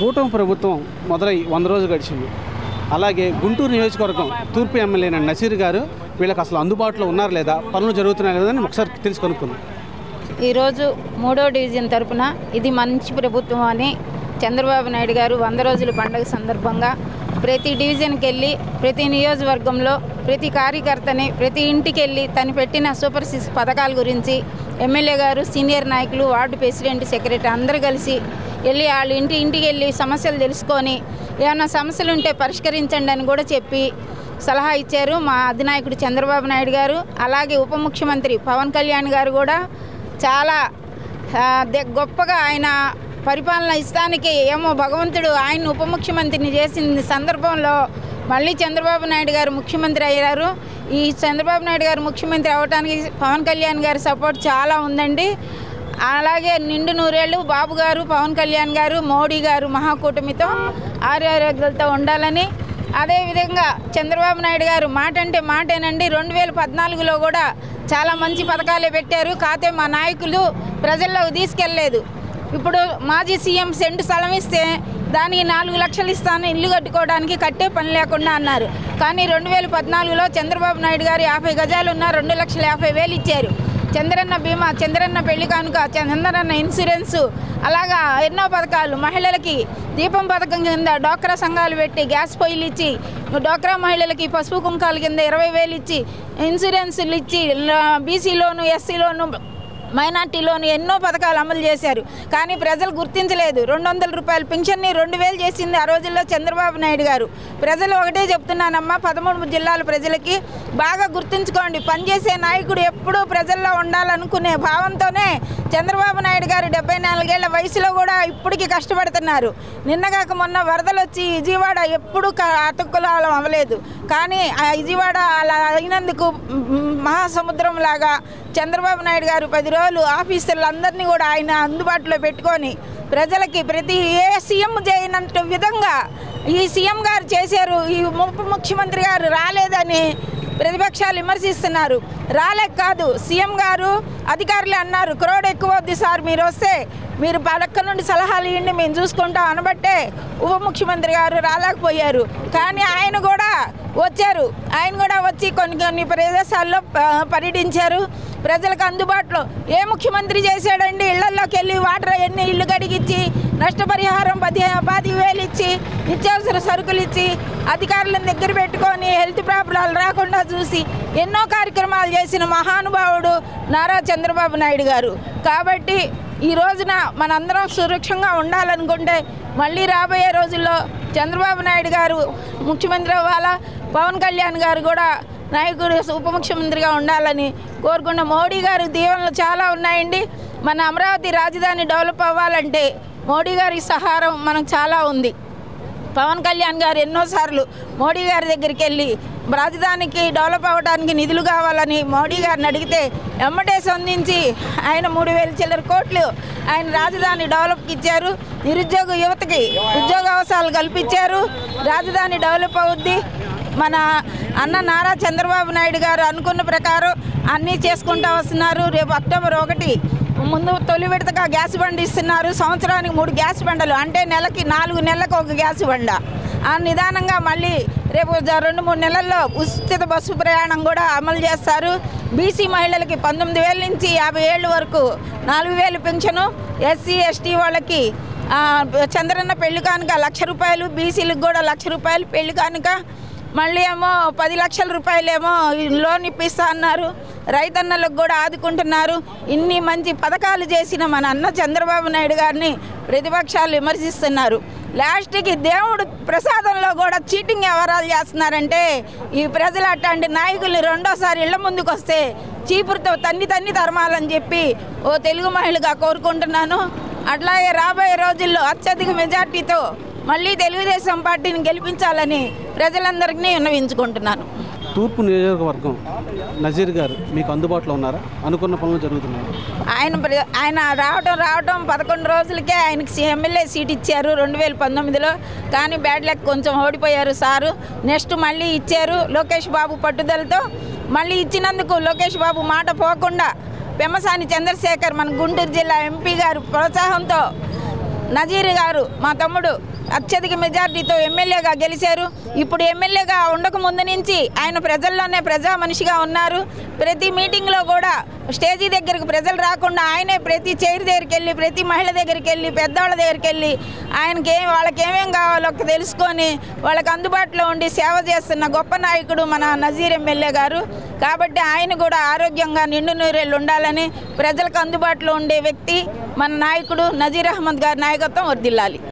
కూటమి ప్రభుత్వం మొదలై 100 రోజులు గడిచింది. అలాగే గుంటూరు నియోజకవర్గం తూర్పు ఎమ్మెల్యే నసీర్ గారు వీళ్ళకి అసలు అందుబాటులో ఉన్నారా లేదా, పనులు జరుగుతున్నాయి లేదని ఒకసారి తెలుసు కనుక్కుందాం. ఈరోజు 3వ డివిజన్ తరపున ఇది మంచి ప్రభుత్వం అని చంద్రబాబు నాయుడు గారు 100 రోజుల పండుగ సందర్భంగా ప్రతి డివిజన్కి వెళ్ళి ప్రతి నియోజకవర్గంలో ప్రతి కార్యకర్తని ప్రతి ఇంటికి వెళ్ళి తను పెట్టిన సూపర్ 6 పథకాల గురించి ఎమ్మెల్యే గారు, సీనియర్ నాయకులు, వార్డు ప్రెసిడెంట్, సెక్రటరీ అందరూ కలిసి వెళ్ళి వాళ్ళ ఇంటికి వెళ్ళి సమస్యలు తెలుసుకొని ఏమైనా సమస్యలు ఉంటే పరిష్కరించండి అని కూడా చెప్పి సలహా ఇచ్చారు మా అధినాయకుడు చంద్రబాబు నాయుడు గారు. అలాగే ఉప ముఖ్యమంత్రి పవన్ కళ్యాణ్ గారు కూడా చాలా గొప్పగా ఆయన పరిపాలన ఇస్తానికి ఏమో భగవంతుడు ఆయన ఉప ముఖ్యమంత్రిని చేసిన సందర్భంలో మళ్ళీ చంద్రబాబు నాయుడు గారు ముఖ్యమంత్రి అయ్యారు. ఈ చంద్రబాబు నాయుడు గారు ముఖ్యమంత్రి అవ్వడానికి పవన్ కళ్యాణ్ గారి సపోర్ట్ చాలా ఉందండి. అలాగే నిండు నూరేళ్ళు బాబు గారు, పవన్ కళ్యాణ్ గారు, మోడీ గారు మహాకూటమితో ఆరోగ్యాలతో ఉండాలని, అదేవిధంగా చంద్రబాబు నాయుడు గారు మాట అంటే మాటేనండి. 2014లో కూడా చాలా మంచి పథకాలే పెట్టారు. కాకపోతే మా నాయకులు ప్రజల్లోకి తీసుకెళ్ళలేదు. ఇప్పుడు మాజీ సీఎం సెంటు స్థలం ఇస్తే దానికి 4 లక్షలు ఇస్తాను ఇల్లు కట్టుకోవడానికి, కట్టే పని లేకుండా అన్నారు. కానీ 2014లో చంద్రబాబు నాయుడు గారు 50 గజాలు ఉన్న 2,50,000 ఇచ్చారు. చంద్రన్న బీమా, చంద్రన్న పెళ్లి కానుక, చంద్రన్న ఇన్సూరెన్సు, అలాగా ఎన్నో పథకాలు. మహిళలకి దీపం పథకం కింద డ్వాక్రా సంఘాలు పెట్టి గ్యాస్ పొయ్యిలు ఇచ్చి, డ్వాక్రా మహిళలకి పసుపు కుంకాల కింద 20,000 ఇచ్చి, ఇన్సూరెన్సులు ఇచ్చి, బీసీ లోను, ఎస్సీ లోను, మైనార్టీలోని ఎన్నో పథకాలు అమలు చేశారు. కానీ ప్రజలు గుర్తించలేదు. 200 రూపాయల పింఛన్ని 2,000 చేసింది ఆ రోజుల్లో చంద్రబాబు నాయుడు గారు. ప్రజలు ఒకటే చెప్తున్నానమ్మా, 13 జిల్లాల ప్రజలకి బాగా గుర్తుంచుకోండి. పనిచేసే నాయకుడు ఎప్పుడూ ప్రజల్లో ఉండాలనుకునే భావంతోనే చంద్రబాబు నాయుడు గారు 74 ఏళ్ల వయసులో కూడా ఇప్పటికీ కష్టపడుతున్నారు. నిన్నగాక మొన్న వరదలు వచ్చి విజయవాడ ఎప్పుడూ అతుక్కులాలం అవ్వలేదు. కానీ ఆ విజయవాడ అలా అయినందుకు మహాసముద్రం లాగా చంద్రబాబు నాయుడు గారు 10 రోజులు ఆఫీసర్లందరినీ కూడా ఆయన అందుబాటులో పెట్టుకొని ప్రజలకి ప్రతి ఏ సీఎం చేయనంత విధంగా ఈ సీఎం గారు చేశారు. ఈ ఉప ముఖ్యమంత్రి గారు రాలేదని ప్రతిపక్షాలు విమర్శిస్తున్నారు. రాలేక కాదు, సీఎం గారు అధికారులు అన్నారు క్రౌడ్ ఎక్కువ వద్దు సార్, మీరు వస్తే మీరు పక్క నుండి సలహాలు ఇవ్వండి మేము చూసుకుంటాం అనబట్టే ఉప ముఖ్యమంత్రి గారు రాలేకపోయారు. కానీ ఆయన కూడా వచ్చారు. ఆయన కూడా వచ్చి కొన్ని ప్రదేశాల్లో పర్యటించారు. ప్రజలకు అందుబాటులో ఏ ముఖ్యమంత్రి చేశాడండి? ఇళ్లలోకి వెళ్ళి వాటర్ ఎన్ని ఇళ్ళు కడిగిచ్చి, నష్టపరిహారం 10,000 ఇచ్చి, నిత్యావసర సరుకులు ఇచ్చి, అధికారులను దగ్గర పెట్టుకొని హెల్త్ ప్రాబ్లాలు రాకుండా చూసి ఎన్నో కార్యక్రమాలు చేసిన మహానుభావుడు నారా చంద్రబాబు నాయుడు గారు. కాబట్టి ఈ రోజున మనందరం సురక్షంగా ఉండాలనుకుంటే మళ్ళీ రాబోయే రోజుల్లో చంద్రబాబు నాయుడు గారు ముఖ్యమంత్రి అవ్వాలా, పవన్ కళ్యాణ్ గారు కూడా నాయకుడు ఉప ముఖ్యమంత్రిగా ఉండాలని కోరుకున్న మోడీ గారు దీవెనలు చాలా ఉన్నాయండి. మన అమరావతి రాజధాని డెవలప్ అవ్వాలంటే మోడీ గారి సహారం మనకు చాలా ఉంది. పవన్ కళ్యాణ్ గారు ఎన్నోసార్లు మోడీ గారి దగ్గరికి వెళ్ళి రాజధానికి డెవలప్ అవ్వడానికి నిధులు కావాలని మోడీ గారిని అడిగితే ఎమ్మటే స్పందించి ఆయన 3,000 చిల్లర కోట్లు ఆయన రాజధాని డెవలప్కి ఇచ్చారు. నిరుద్యోగ యువతకి ఉద్యోగ అవకాశాలు కల్పించారు. రాజధాని డెవలప్ అవుద్ది. మన అన్న నారా చంద్రబాబు నాయుడు గారు అనుకున్న ప్రకారం అన్నీ చేసుకుంటూ వస్తున్నారు. రేపు అక్టోబర్ 1 ముందు తొలి విడతగా గ్యాస్ బండ్ ఇస్తున్నారు. సంవత్సరానికి 3 గ్యాస్ బండలు, అంటే నెలకి 4 నెలలకు ఒక గ్యాస్ బండ. ఆ నిదానంగా మళ్ళీ రేపు 2-3 నెలల్లో ఉచిత బస్సు ప్రయాణం కూడా అమలు చేస్తారు. బీసీ మహిళలకి 19,000 నుంచి 50 ఏళ్ళ వరకు 4,000 పెన్షను. ఎస్సీ ఎస్టీ వాళ్ళకి చంద్రన్న పెళ్లి కానుక 1,00,000 రూపాయలు, బీసీలకు కూడా 1,00,000 రూపాయలు పెళ్లి కానుక. మళ్ళీ ఏమో 10 లక్షల రూపాయలేమో లోన్ ఇప్పిస్తా అన్నారు. రైతన్నలకు కూడా ఆదుకుంటున్నారు. ఇన్ని మంచి పథకాలు చేసిన మన అన్న చంద్రబాబు నాయుడు గారిని ప్రతిపక్షాలు విమర్శిస్తున్నారు. లాస్ట్కి దేవుడు ప్రసాదంలో కూడా చీటింగ్ వ్యవహారాలు చేస్తున్నారంటే ఈ ప్రజలు అట్లాంటి నాయకుల్ని రెండోసారి ఇళ్ల ముందుకు వస్తే చీపురుతో తన్ని తరమాలని చెప్పి ఓ తెలుగు మహిళగా కోరుకుంటున్నాను. అట్లాగే రాబోయే రోజుల్లో అత్యధిక మెజార్టీతో మళ్ళీ తెలుగుదేశం పార్టీని గెలిపించాలని ప్రజలందరికీ విన్నవించుకుంటున్నాను. తూర్పు నియోజకవర్గం నజీర్ గారు మీకు అందుబాటులో ఉన్నారా? అనుకున్న పనులు జరుగుతున్నాయి. ఆయన రావటం 11 రోజులకే ఆయనకి ఎమ్మెల్యే సీట్ ఇచ్చారు 2019లో. కానీ బ్యాడ్ లక్ కొంచెం ఓడిపోయారు సారు. నెక్స్ట్ మళ్ళీ ఇచ్చారు లోకేష్ బాబు పట్టుదలతో. మళ్ళీ ఇచ్చినందుకు లోకేష్ బాబు మాట పోకుండా పెమ్మసాని చంద్రశేఖర్ మన గుంటూరు జిల్లా ఎంపీ గారు ప్రోత్సాహంతో నజీర్ గారు మా తమ్ముడు అత్యధిక మెజార్టీతో ఎమ్మెల్యేగా గెలిచారు. ఇప్పుడు ఎమ్మెల్యేగా ఉండక ముందు నుంచి ఆయన ప్రజల్లోనే ప్రజా మనిషిగా ఉన్నారు. ప్రతి మీటింగ్లో కూడా స్టేజీ దగ్గరకు ప్రజలు రాకుండా ఆయనే ప్రతి చైర్ దగ్గరికి వెళ్ళి, ప్రతి మహిళ దగ్గరికి వెళ్ళి, పెద్దవాళ్ళ దగ్గరికి వెళ్ళి వాళ్ళకి ఏమేం కావాలో తెలుసుకొని వాళ్ళకి అందుబాటులో ఉండి సేవ చేస్తున్న గొప్ప నాయకుడు మన నజీర్ ఎమ్మెల్యే గారు. కాబట్టి ఆయన కూడా ఆరోగ్యంగా నిండు నూరేళ్ళు ఉండాలని, ప్రజలకు అందుబాటులో ఉండే వ్యక్తి మన నాయకుడు నజీర్ అహ్మద్ గారి నాయకత్వం వర్ధిల్లాలి.